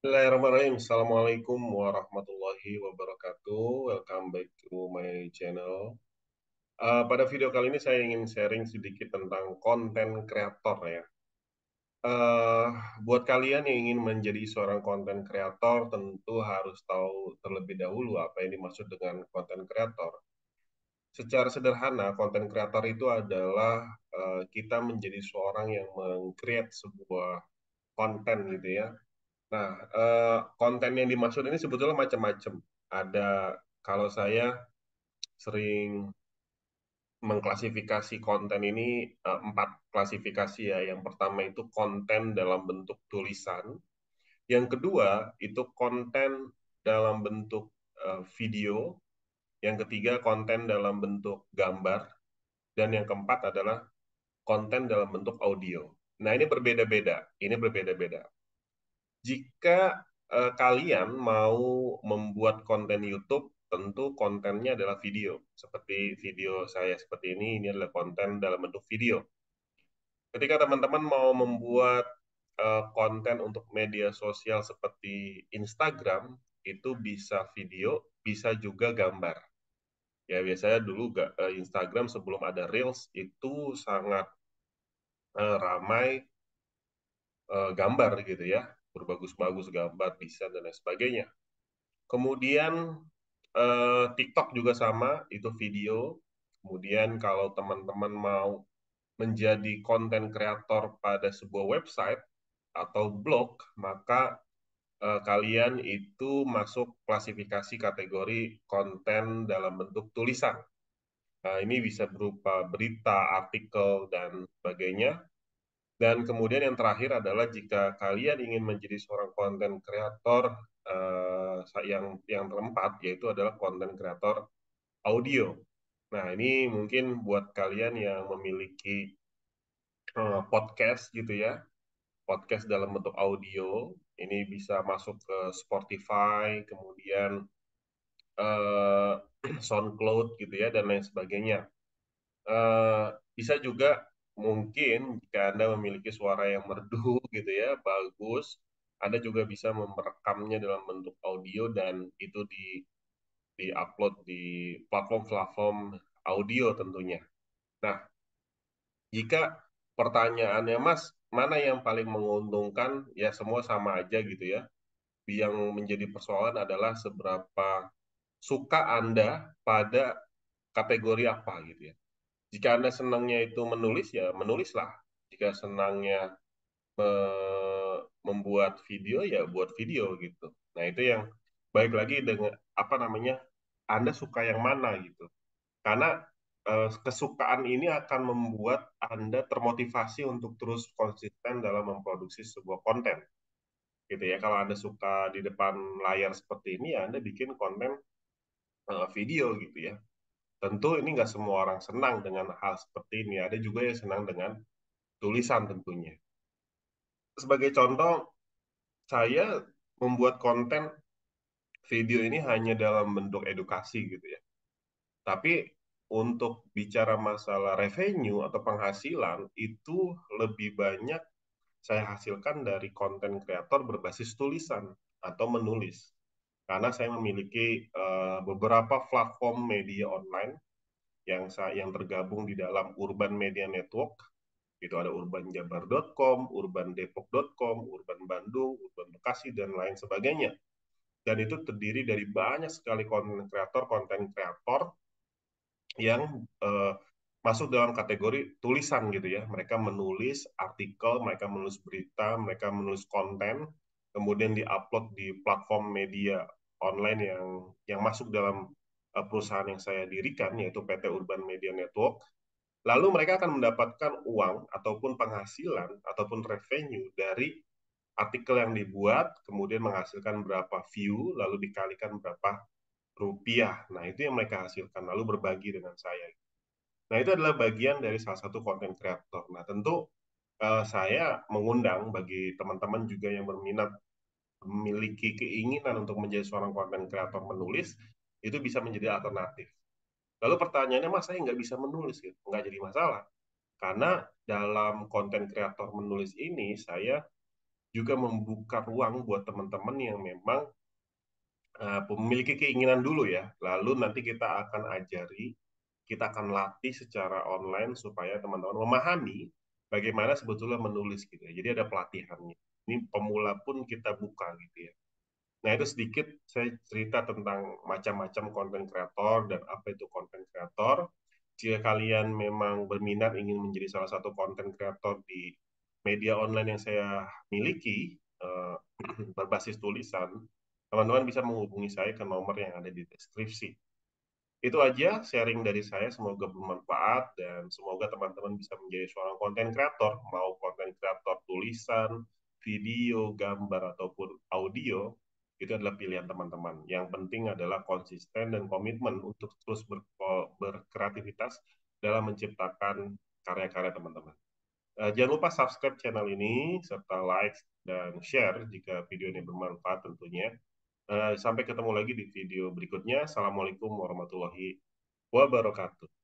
Bismillahirrahmanirrahim. Assalamualaikum warahmatullahi wabarakatuh. Welcome back to my channel. Pada video kali ini saya ingin sharing sedikit tentang konten kreator ya. Eh, Buat kalian yang ingin menjadi seorang konten kreator, tentu harus tahu terlebih dahulu apa yang dimaksud dengan konten kreator. Secara sederhana, konten kreator itu adalah kita menjadi seorang yang meng-create sebuah konten gitu ya. Nah, konten yang dimaksud ini sebetulnya macam-macam. Ada, kalau saya sering mengklasifikasi konten ini empat klasifikasi ya. Yang pertama itu konten dalam bentuk tulisan. Yang kedua itu konten dalam bentuk video. Yang ketiga konten dalam bentuk gambar. Dan yang keempat adalah konten dalam bentuk audio. Nah, ini berbeda-beda. Ini berbeda-beda. Jika kalian mau membuat konten YouTube, tentu kontennya adalah video. Seperti video saya seperti ini adalah konten dalam bentuk video. Ketika teman-teman mau membuat konten untuk media sosial seperti Instagram, itu bisa video, bisa juga gambar. Ya, biasanya dulu Instagram sebelum ada Reels itu sangat ramai gambar gitu ya, berbagus-bagus gambar, desain dan lain sebagainya. Kemudian TikTok juga sama, itu video. Kemudian kalau teman-teman mau menjadi konten kreator pada sebuah website atau blog, maka kalian itu masuk klasifikasi kategori konten dalam bentuk tulisan. Nah, ini bisa berupa berita, artikel, dan sebagainya. Dan kemudian yang terakhir adalah jika kalian ingin menjadi seorang konten kreator yang keempat yaitu adalah konten kreator audio. Nah, ini mungkin buat kalian yang memiliki podcast gitu ya, podcast dalam bentuk audio, ini bisa masuk ke Spotify, kemudian eh, SoundCloud gitu ya, dan lain sebagainya. Eh, Bisa juga mungkin jika Anda memiliki suara yang merdu gitu ya, bagus, Anda juga bisa merekamnya dalam bentuk audio dan itu di-upload di platform-platform audio tentunya. Nah, jika pertanyaannya, Mas, mana yang paling menguntungkan? Ya semua sama aja gitu ya. Yang menjadi persoalan adalah seberapa suka Anda pada kategori apa gitu ya. Jika Anda senangnya itu menulis, ya menulislah. Jika senangnya membuat video, ya buat video gitu. Nah, itu yang baik lagi dengan apa namanya, Anda suka yang mana gitu. Karena kesukaan ini akan membuat Anda termotivasi untuk terus konsisten dalam memproduksi sebuah konten. Gitu ya, kalau Anda suka di depan layar seperti ini, ya Anda bikin konten video gitu ya. Tentu ini nggak semua orang senang dengan hal seperti ini. Ada juga yang senang dengan tulisan tentunya. Sebagai contoh, saya membuat konten video ini hanya dalam bentuk edukasi gitu ya. Tapi untuk bicara masalah revenue atau penghasilan, itu lebih banyak saya hasilkan dari konten kreator berbasis tulisan atau menulis. Karena saya memiliki beberapa platform media online yang tergabung di dalam Urban Media Network. Itu ada urbanjabar.com, urbandepok.com, urban Bandung, urban Bekasi, dan lain sebagainya. Dan itu terdiri dari banyak sekali konten kreator yang masuk dalam kategori tulisan gitu ya. Mereka menulis artikel, mereka menulis berita, mereka menulis konten, kemudian diupload di platform media online yang masuk dalam perusahaan yang saya dirikan, yaitu PT Urban Media Network. Lalu mereka akan mendapatkan uang ataupun penghasilan ataupun revenue dari artikel yang dibuat, kemudian menghasilkan berapa view, lalu dikalikan berapa rupiah. Nah, itu yang mereka hasilkan, lalu berbagi dengan saya. Nah, itu adalah bagian dari salah satu konten kreator. Nah, tentu saya mengundang bagi teman-teman juga yang berminat memiliki keinginan untuk menjadi seorang konten kreator menulis, itu bisa menjadi alternatif. Lalu pertanyaannya, Mas, saya nggak bisa menulis, gitu. Nggak jadi masalah. Karena dalam konten kreator menulis ini, saya juga membuka ruang buat teman-teman yang memang memiliki keinginan dulu ya. Lalu nanti kita akan ajari, kita akan latih secara online supaya teman-teman memahami bagaimana sebetulnya menulis gitu ya. Jadi ada pelatihannya. Ini pemula pun kita buka gitu ya. Nah, itu sedikit saya cerita tentang macam-macam konten kreator dan apa itu konten kreator. Jika kalian memang berminat ingin menjadi salah satu konten kreator di media online yang saya miliki, berbasis tulisan, teman-teman bisa menghubungi saya ke nomor yang ada di deskripsi. Itu aja sharing dari saya, semoga bermanfaat dan semoga teman-teman bisa menjadi seorang konten kreator, mau konten kreator tulisan, video, gambar, ataupun audio, itu adalah pilihan teman-teman. Yang penting adalah konsisten dan komitmen untuk terus berkreativitas dalam menciptakan karya-karya teman-teman. Jangan lupa subscribe channel ini, serta like dan share jika video ini bermanfaat tentunya. Sampai ketemu lagi di video berikutnya. Assalamualaikum warahmatullahi wabarakatuh.